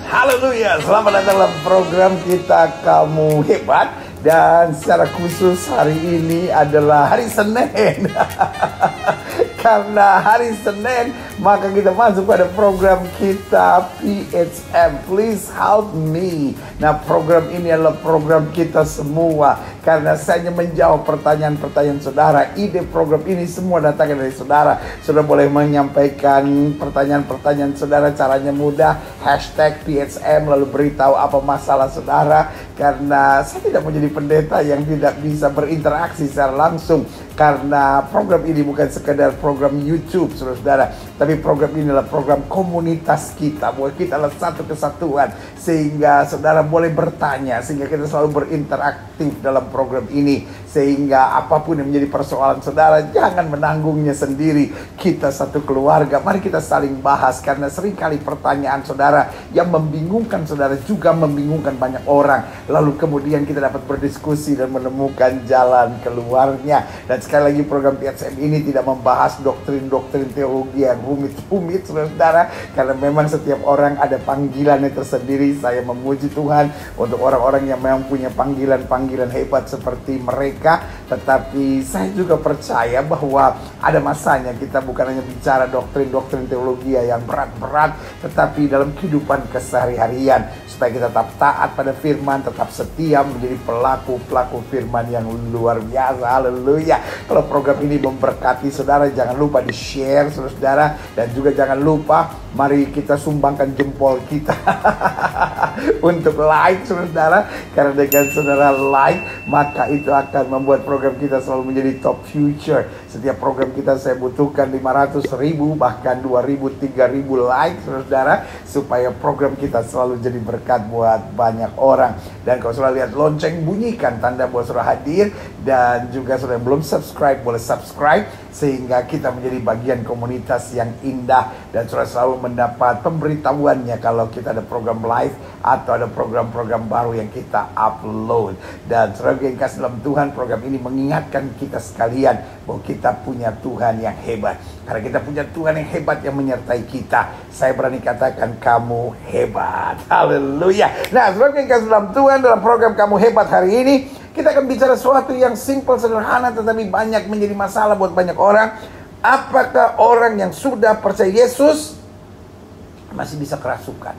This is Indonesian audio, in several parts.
Haleluya, selamat datang dalam program kita Kamu Hebat. Dan secara khusus hari ini adalah hari Senin. Karena hari Senin, maka kita masuk pada program kita PHM, Please Help Me. Nah, program ini adalah program kita semua, karena saya hanya menjawab pertanyaan-pertanyaan saudara. Ide program ini semua datangnya dari saudara. Saudara boleh menyampaikan pertanyaan-pertanyaan saudara, caranya mudah, hashtag PHM, lalu beritahu apa masalah saudara. Karena saya tidak mau jadi pendeta yang tidak bisa berinteraksi secara langsung, karena program ini bukan sekedar program YouTube, saudara-saudara, tapi program ini adalah program komunitas kita, bahwa kita adalah satu kesatuan, sehingga saudara boleh bertanya, sehingga kita selalu berinteraktif dalam program ini, sehingga apapun yang menjadi persoalan saudara, jangan menanggungnya sendiri. Kita satu keluarga, mari kita saling bahas, karena seringkali pertanyaan saudara yang membingungkan saudara juga membingungkan banyak orang. Lalu kemudian kita dapat berdiskusi dan menemukan jalan keluarnya. Dan sekali lagi, program PHM ini tidak membahas doktrin-doktrin teologi yang rumit-rumit, saudara, karena memang setiap orang ada panggilannya tersendiri. Saya memuji Tuhan untuk orang-orang yang memang punya panggilan-panggilan hebat seperti mereka. Tetapi saya juga percaya bahwa ada masanya kita bukan hanya bicara doktrin-doktrin teologi yang berat-berat, tetapi dalam kehidupan kesehari-harian, supaya kita tetap taat pada firman, tetap setia menjadi pelaku-pelaku firman yang luar biasa. Haleluya. Kalau program ini memberkati saudara, jangan lupa di-share, saudara, dan juga jangan lupa mari kita sumbangkan jempol kita untuk like, saudara, karena dengan saudara like, maka itu akan membuat program kita selalu menjadi top future. Setiap program kita saya butuhkan 500.000 bahkan 2.000, 3.000 like, saudara, supaya program kita selalu jadi berkat buat banyak orang. Dan kalau saudara lihat lonceng, bunyikan tanda bahwa saudara hadir. Dan juga saudara yang belum subscribe, boleh subscribe, sehingga kita menjadi bagian komunitas yang indah. Dan saudara selalu mendapat pemberitahuannya kalau kita ada program live atau ada program-program baru yang kita upload. Dan saudara yang kasih dalam Tuhan, program ini mengingatkan kita sekalian bahwa kita punya Tuhan yang hebat. Karena kita punya Tuhan yang hebat yang menyertai kita, saya berani katakan kamu hebat. Haleluya. Nah, saudara yang kasih dalam Tuhan, dalam program Kamu Hebat hari ini, kita akan bicara sesuatu yang simple, sederhana, tetapi banyak menjadi masalah buat banyak orang. Apakah orang yang sudah percaya Yesus masih bisa kerasukan?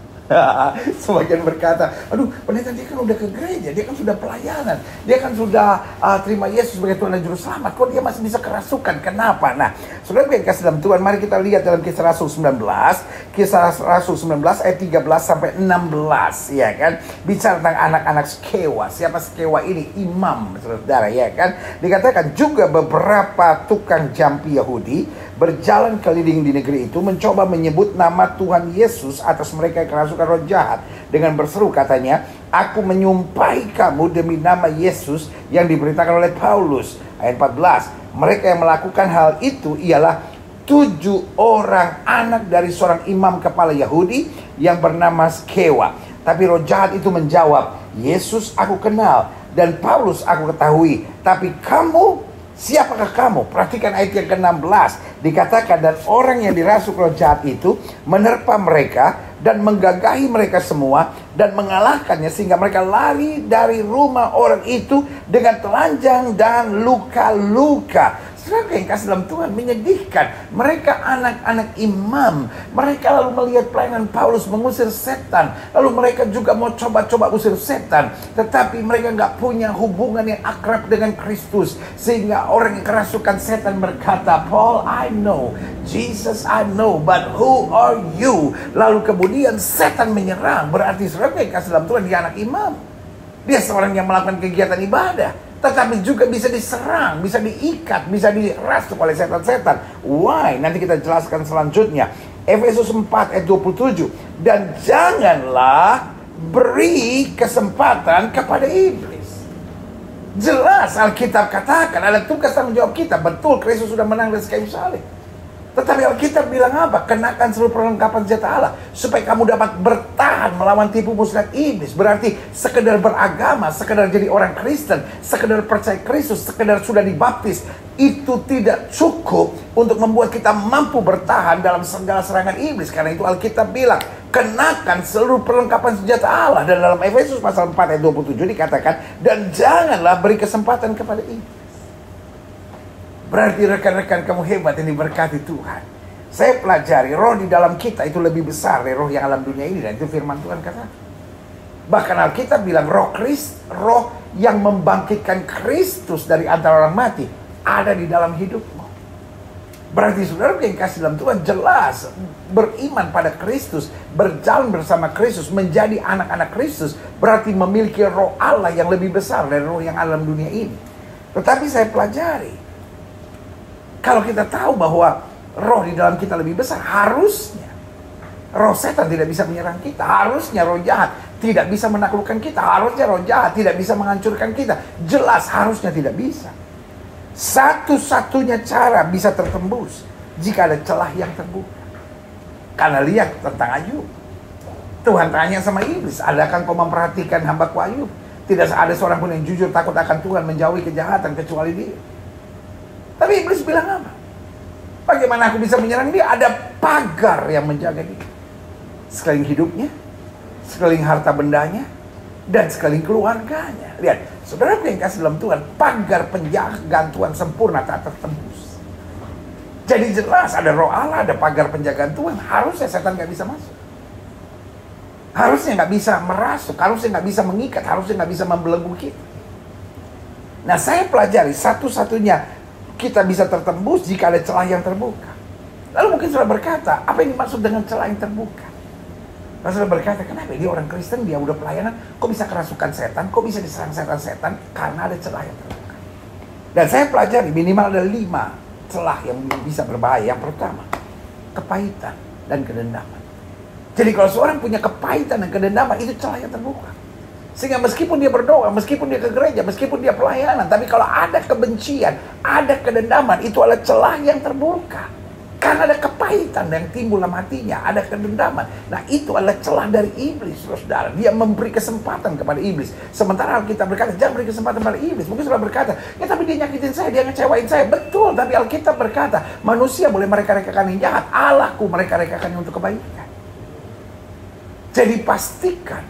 Sebagian berkata, aduh pendeta, dia kan udah ke gereja, dia kan sudah pelayanan, dia kan sudah terima Yesus sebagai Tuhan dan Juru Selamat, kok dia masih bisa kerasukan? Kenapa? Nah, saudara yang kasih dalam Tuhan, mari kita lihat dalam Kisah Rasul 19, Kisah Rasul 19 ayat 13 sampai 16, ya kan? Bicara tentang anak-anak Skewa. Siapa Skewa ini? Imam, saudara, ya kan? Dikatakan juga beberapa tukang jampi Yahudi berjalan keliling di negeri itu, mencoba menyebut nama Tuhan Yesus atas mereka yang kerasukan roh jahat, dengan berseru, katanya, aku menyumpahi kamu demi nama Yesus yang diberitakan oleh Paulus. Ayat 14, mereka yang melakukan hal itu ialah 7 orang anak dari seorang imam kepala Yahudi yang bernama Skewa. Tapi roh jahat itu menjawab, Yesus aku kenal dan Paulus aku ketahui, tapi kamu, siapakah kamu? Perhatikan ayat yang ke-16. Dikatakan, dan orang yang dirasuk roh jahat itu menerpa mereka dan menggagahi mereka semua dan mengalahkannya, sehingga mereka lari dari rumah orang itu dengan telanjang dan luka-luka. Saudara yang kasih dalam Tuhan, menyedihkan. Mereka anak-anak imam. Mereka lalu melihat pelayanan Paulus mengusir setan. Lalu mereka juga mau coba-coba usir setan. Tetapi mereka nggak punya hubungan yang akrab dengan Kristus. Sehingga orang yang kerasukan setan berkata, Paul, I know. Jesus, I know. But who are you? Lalu kemudian setan menyerang. Berarti saudara yang kasih dalam Tuhan, dia anak imam. Dia seorang yang melakukan kegiatan ibadah, tetapi juga bisa diserang, bisa diikat, bisa dirasuk oleh setan-setan. Why? Nanti kita jelaskan selanjutnya. Efesus 4 ayat 27. Dan janganlah beri kesempatan kepada iblis. Jelas Alkitab katakan ada tugas tanggung jawab kita. Betul, Kristus sudah menang dari kayu salib. Tetapi Alkitab bilang apa? Kenakan seluruh perlengkapan senjata Allah supaya kamu dapat bertahan melawan tipu muslihat iblis. Berarti sekedar beragama, sekedar jadi orang Kristen, sekedar percaya Kristus, sekedar sudah dibaptis, itu tidak cukup untuk membuat kita mampu bertahan dalam segala serangan iblis. Karena itu Alkitab bilang, kenakan seluruh perlengkapan senjata Allah. Dan dalam Efesus pasal 4 ayat 27 dikatakan, dan janganlah beri kesempatan kepada iblis. Berarti rekan-rekan kamu hebat yang diberkati Tuhan. Saya pelajari roh di dalam kita itu lebih besar dari roh yang alam dunia ini. Dan itu firman Tuhan kata. Bahkan Alkitab bilang roh yang membangkitkan Kristus dari antara orang mati ada di dalam hidupmu. Berarti saudara yang kasih dalam Tuhan jelas beriman pada Kristus, berjalan bersama Kristus, menjadi anak-anak Kristus, berarti memiliki roh Allah yang lebih besar dari roh yang alam dunia ini. Tetapi saya pelajari, kalau kita tahu bahwa roh di dalam kita lebih besar, harusnya roh setan tidak bisa menyerang kita. Harusnya roh jahat tidak bisa menaklukkan kita. Harusnya roh jahat tidak bisa menghancurkan kita. Jelas harusnya tidak bisa. Satu-satunya cara bisa tertembus jika ada celah yang terbuka. Karena lihat tentang Ayub. Tuhan tanya sama iblis, adakah kau memperhatikan hambaku Ayub? Tidak ada seorang pun yang jujur takut akan Tuhan, menjauhi kejahatan kecuali dia. Tapi iblis bilang apa? Bagaimana aku bisa menyerang dia? Ada pagar yang menjaga dia. Sekeliling hidupnya, sekeliling harta bendanya, dan sekeliling keluarganya. Lihat, saudara yang kasih dalam Tuhan, pagar penjagaan Tuhan sempurna tak tertembus. Jadi jelas ada roh Allah, ada pagar penjagaan Tuhan. Harusnya setan gak bisa masuk. Harusnya gak bisa merasuk, harusnya gak bisa mengikat, harusnya gak bisa membelenggu kita. Nah, saya pelajari satu-satunya kita bisa tertembus jika ada celah yang terbuka. Lalu mungkin saudara berkata, apa yang dimaksud dengan celah yang terbuka? Lalu saudara berkata, kenapa dia orang Kristen, dia udah pelayanan, kok bisa kerasukan setan, kok bisa diserang setan-setan? Karena ada celah yang terbuka. Dan saya pelajari minimal ada 5 celah yang bisa berbahaya. Yang pertama, kepahitan dan kedendaman. Jadi kalau seorang punya kepahitan dan kedendaman, itu celah yang terbuka. Sehingga meskipun dia berdoa, meskipun dia ke gereja, meskipun dia pelayanan, tapi kalau ada kebencian, ada kedendaman, itu adalah celah yang terbuka. Karena ada kepahitan yang timbul dalam hatinya, ada kedendaman. Nah, itu adalah celah dari iblis, saudara. Dia memberi kesempatan kepada iblis. Sementara Alkitab berkata, jangan beri kesempatan kepada iblis. Mungkin saudara berkata, ya tapi dia nyakitin saya, dia ngecewain saya. Betul, tapi Alkitab berkata, manusia boleh mereka-rekakan yang jahat, Allahku mereka-rekakan yang untuk kebaikan. Jadi pastikan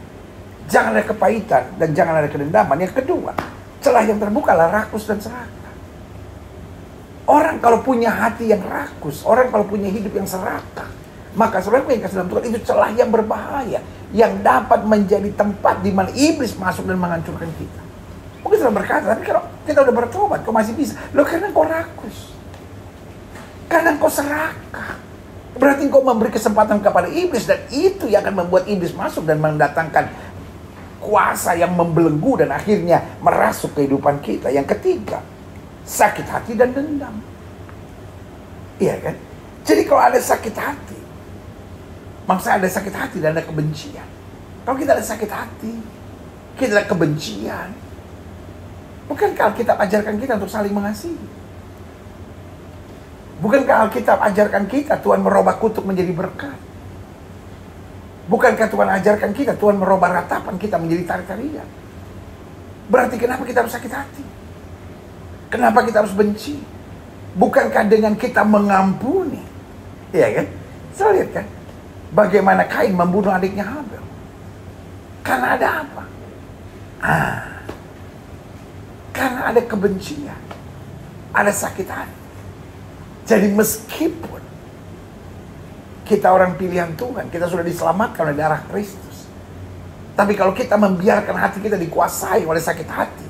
jangan ada kepahitan dan jangan ada kedendaman. Yang kedua, celah yang terbuka adalah rakus dan serakah. Orang kalau punya hati yang rakus, orang kalau punya hidup yang serakah, maka saudara yang kasih dalam Tuhan, itu celah yang berbahaya, yang dapat menjadi tempat di mana iblis masuk dan menghancurkan kita. Mungkin saudara berkata, tapi kalau kita udah bertobat, kok masih bisa? Loh, karena kau rakus, karena kau serakah. Berarti kau memberi kesempatan kepada iblis, dan itu yang akan membuat iblis masuk dan mendatangkan kuasa yang membelenggu dan akhirnya merasuk kehidupan kita. Yang ketiga, sakit hati dan dendam. Iya kan? Jadi kalau ada sakit hati, maksudnya ada sakit hati dan ada kebencian. Kalau kita ada sakit hati, kita ada kebencian, bukankah Alkitab ajarkan kita untuk saling mengasihi? Bukankah Alkitab ajarkan kita Tuhan merubah kutuk menjadi berkat? Bukankah Tuhan ajarkan kita, Tuhan merubah ratapan kita menjadi tari-tarian? Berarti kenapa kita harus sakit hati? Kenapa kita harus benci? Bukankah dengan kita mengampuni? Iya kan? Saya lihat kan, bagaimana Kain membunuh adiknya Habel. Karena ada apa? Karena ada kebencian, ada sakit hati. Jadi meskipun kita orang pilihan Tuhan, kita sudah diselamatkan oleh darah Kristus, tapi kalau kita membiarkan hati kita dikuasai oleh sakit hati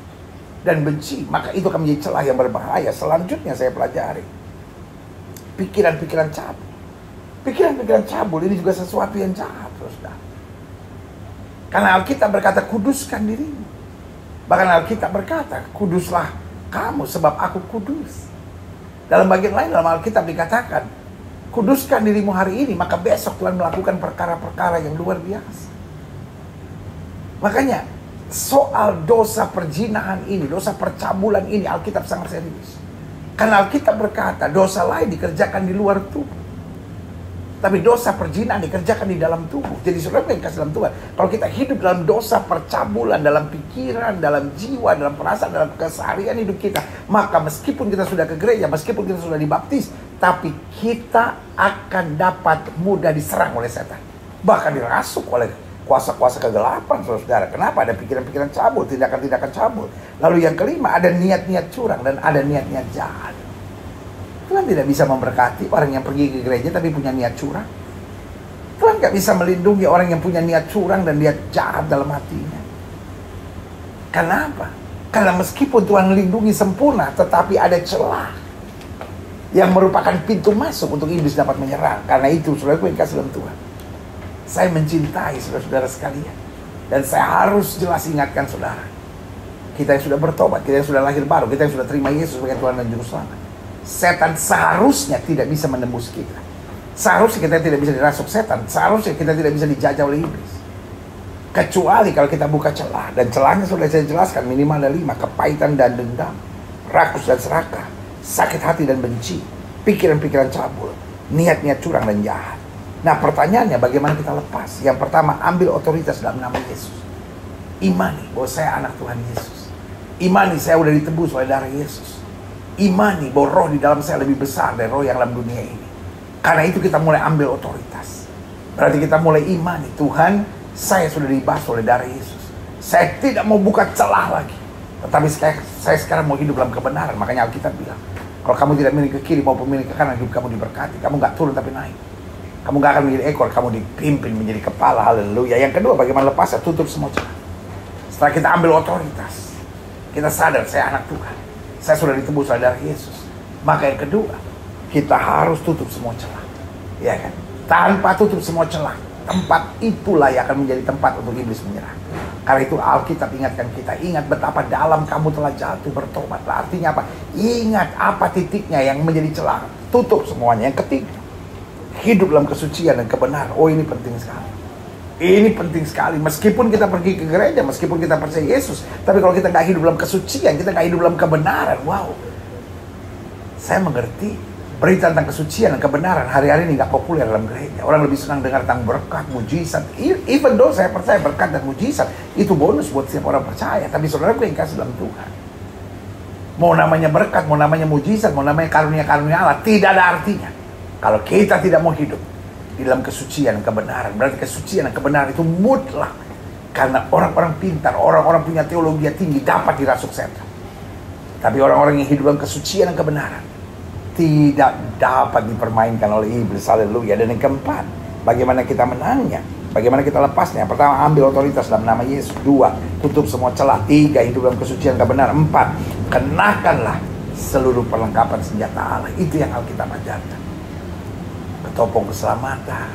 dan benci, maka itu akan menjadi celah yang berbahaya. Selanjutnya saya pelajari pikiran-pikiran cabul. Pikiran-pikiran cabul ini juga sesuatu yang jahat, saudara. Karena Alkitab berkata, kuduskan dirimu. Bahkan Alkitab berkata, kuduslah kamu sebab aku kudus. Dalam bagian lain dalam Alkitab dikatakan, kuduskan dirimu hari ini, maka besok Tuhan melakukan perkara-perkara yang luar biasa. Makanya soal dosa perzinahan ini, dosa percabulan ini, Alkitab sangat serius. Karena Alkitab berkata, dosa lain dikerjakan di luar tubuh, tapi dosa perzinahan dikerjakan di dalam tubuh. Jadi saudara yang kasih dalam Tuhan, kalau kita hidup dalam dosa percabulan, dalam pikiran, dalam jiwa, dalam perasaan, dalam keseharian hidup kita, maka meskipun kita sudah ke gereja, meskipun kita sudah dibaptis, tapi kita akan dapat mudah diserang oleh setan, bahkan dirasuk oleh kuasa-kuasa kegelapan, saudara. Kenapa? Ada pikiran-pikiran cabul, tindakan-tindakan cabul. Lalu yang kelima, ada niat-niat curang dan ada niat-niat jahat. Tuhan tidak bisa memberkati orang yang pergi ke gereja tapi punya niat curang. Tuhan gak bisa melindungi orang yang punya niat curang dan niat jahat dalam hatinya. Kenapa? Karena meskipun Tuhan melindungi sempurna, tetapi ada celah yang merupakan pintu masuk untuk iblis dapat menyerang. Karena itu, saudaraku yang kasih dalam Tuhan, saya mencintai saudara-saudara sekalian, dan saya harus jelas ingatkan saudara, kita yang sudah bertobat, kita yang sudah lahir baru, kita yang sudah terima Yesus sebagai Tuhan dan Juru Selamat, setan seharusnya tidak bisa menembus kita. Seharusnya kita tidak bisa dirasuk setan. Seharusnya kita tidak bisa dijajah oleh iblis. Kecuali kalau kita buka celah. Dan celahnya sudah saya jelaskan, minimal ada 5. Kepahitan dan dendam, rakus dan serakah, sakit hati dan benci, pikiran-pikiran cabul, niat-niat curang dan jahat. Nah pertanyaannya, bagaimana kita lepas? Yang pertama, ambil otoritas dalam nama Yesus. Imani bahwa saya anak Tuhan Yesus. Imani saya sudah ditebus oleh darah Yesus. Imani bahwa roh di dalam saya lebih besar dari roh yang dalam dunia ini. Karena itu kita mulai ambil otoritas. Berarti kita mulai imani, Tuhan, saya sudah dibasuh oleh darah Yesus. Saya tidak mau buka celah lagi. Tetapi saya sekarang mau hidup dalam kebenaran. Makanya Alkitab bilang, kalau kamu tidak milih ke kiri maupun milih ke kanan, hidup kamu diberkati. Kamu gak turun tapi naik. Kamu gak akan menjadi ekor, kamu dipimpin menjadi kepala. Haleluya. Yang kedua, bagaimana lepasnya? Tutup semua celah. Setelah kita ambil otoritas, kita sadar saya anak Tuhan, saya sudah ditebus oleh darah Yesus. Maka yang kedua, kita harus tutup semua celah, ya kan? Tanpa tutup semua celah, tempat itulah yang akan menjadi tempat untuk iblis menyerang. Karena itu Alkitab ingatkan kita, ingat betapa dalam kamu telah jatuh, bertobatlah. Artinya apa? Ingat apa titiknya yang menjadi celah, tutup semuanya. Yang ketiga, hidup dalam kesucian dan kebenaran. Oh, ini penting sekali. Ini penting sekali. Meskipun kita pergi ke gereja, meskipun kita percaya Yesus, tapi kalau kita nggak hidup dalam kesucian, kita nggak hidup dalam kebenaran. Wow, saya mengerti berita tentang kesucian dan kebenaran hari-hari ini nggak populer dalam gereja. Orang lebih senang dengar tentang berkat, mujizat. Even though saya percaya berkat dan mujizat itu bonus buat setiap orang percaya. Tapi saudaraku yang kasih dalam Tuhan, mau namanya berkat, mau namanya mujizat, mau namanya karunia-karunia Allah, tidak ada artinya kalau kita tidak mau hidup di dalam kesucian dan kebenaran. Berarti kesucian dan kebenaran itu mutlak. Karena orang-orang pintar, orang-orang punya teologi yang tinggi dapat dirasuk setan. Tapi orang-orang yang hidup dalam kesucian dan kebenaran tidak dapat dipermainkan oleh iblis. Haleluya. Dan yang keempat, bagaimana kita menangnya? Bagaimana kita lepasnya? Pertama, ambil otoritas dalam nama Yesus. 2, tutup semua celah. 3, hidup dalam kesucian dan kebenaran. 4, kenakanlah seluruh perlengkapan senjata Allah. Itu yang Alkitab ajarkan. Topong keselamatan,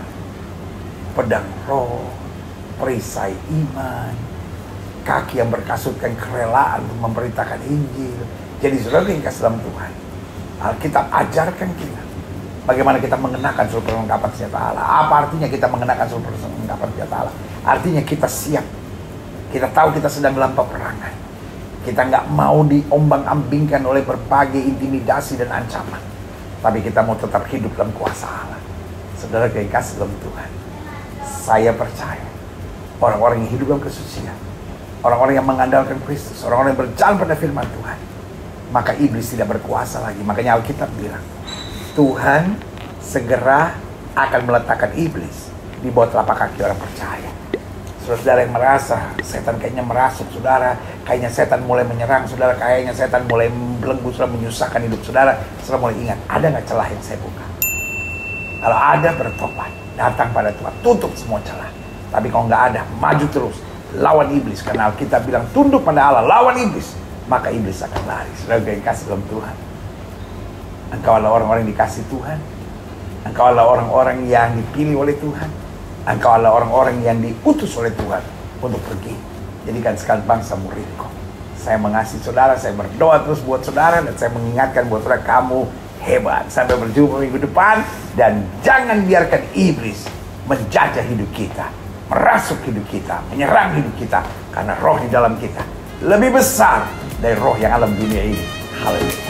pedang roh, perisai iman, kaki yang berkasutkan kerelaan untuk memberitakan Injil. Jadi saudara yang kasih dalam Tuhan, Alkitab ajarkan kita bagaimana kita mengenakan seluruh perlengkapan senjata Allah. Apa artinya kita mengenakan seluruh perlengkapan senjata Allah? Artinya kita siap. Kita tahu kita sedang dalam peperangan. Kita nggak mau diombang-ambingkan oleh berbagai intimidasi dan ancaman. Tapi kita mau tetap hidup dalam kuasa Allah. Saudara yang kasih dalam Tuhan, saya percaya orang-orang yang hidup dalam kesucian, orang-orang yang mengandalkan Kristus, orang-orang yang berjalan pada firman Tuhan, maka iblis tidak berkuasa lagi. Makanya Alkitab bilang, Tuhan segera akan meletakkan iblis di bawah telapak kaki orang percaya. Saudara yang merasa setan kayaknya merasuk, saudara, kayaknya setan mulai menyerang, saudara, kayaknya setan mulai belenggu, saudara, menyusahkan hidup saudara, saudara mulai ingat, ada nggak celah yang saya buka? Kalau ada, bertobat, datang pada Tuhan, tutup semua celah. Tapi kalau nggak ada, maju terus, lawan iblis. Karena Alkitab bilang, tunduk pada Allah, lawan iblis, maka iblis akan lari. Saudara yang kasih dalam Tuhan, engkau adalah orang-orang yang dikasih Tuhan, engkau adalah orang-orang yang dipilih oleh Tuhan, engkau adalah orang-orang yang diutus oleh Tuhan untuk pergi jadikan sekalian bangsa muridku. Saya mengasihi saudara, saya berdoa terus buat saudara, dan saya mengingatkan buat saudara, kamu hebat. Sampai berjumpa minggu depan, dan jangan biarkan iblis menjajah hidup kita, merasuk hidup kita, menyerang hidup kita, karena roh di dalam kita lebih besar dari roh yang alam dunia ini. Haleluya.